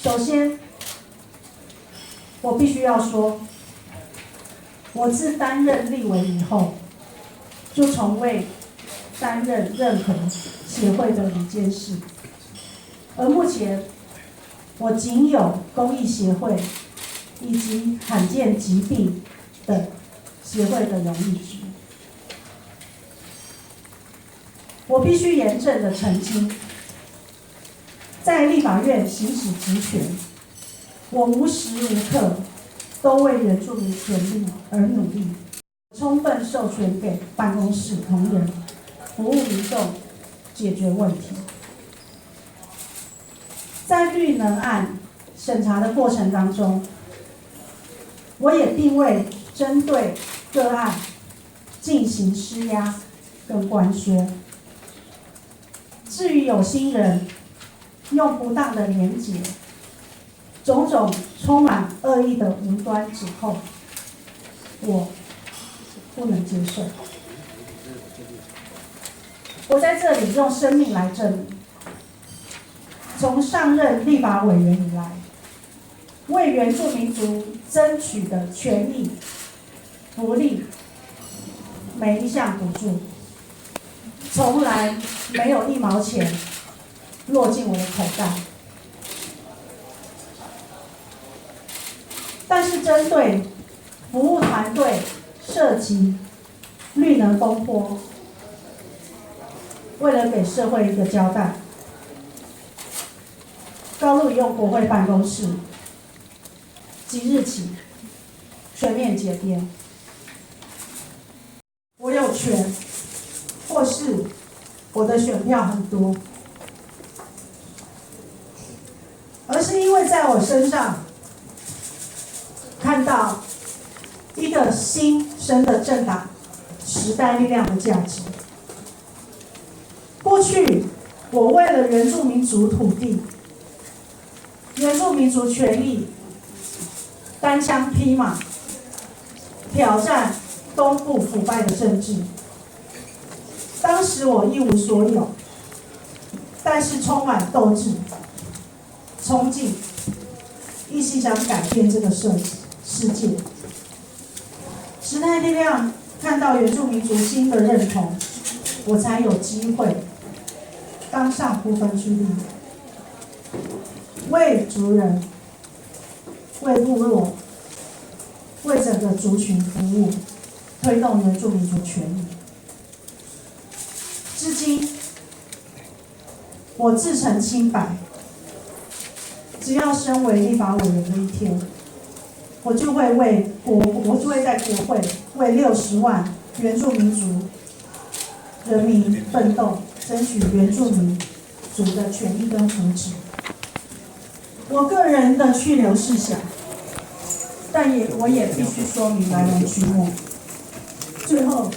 首先，我必须要说，我自担任立委以后，就从未担任任何协会的理监事，而目前我仅有公益协会以及罕见疾病等协会的荣誉职。我必须严正的澄清，在立法院行使职权，我无时无刻都为原住民权利而努力，充分授权给办公室同仁，服务民众，解决问题。在绿能案审查的过程当中，我也并未针对个案进行施压跟关说。至于有心人用不当的连结、种种充满恶意的无端指控，我不能接受。我在这里用生命来证明，从上任立法委员以来，为原住民族争取的权益、福利，每一项补助，从来没有1毛钱落进我的口袋。但是针对服务团队涉及绿能风波，为了给社会一个交代，高度用国会办公室即日起全面解编。我有权，或是我的选票很多，而是因为在我身上看到一个新生的政党时代力量的价值。过去我为了原住民族土地、原住民族权益，单枪匹马挑战东部腐败的政治。当时我一无所有，但是充满斗志、冲劲，一心想改变这个世界。时代力量看到原住民族新的认同，我才有机会当上不分区立委，为族人、为部落、为整个族群服务，推动原住民族权益。至今，我自成清白。只要身为立法委员的一天，我就会在国会为60万原住民族人民奋斗，争取原住民族的权益跟福祉。我个人的去留是想，但我也必须说明来龙去脉。最后。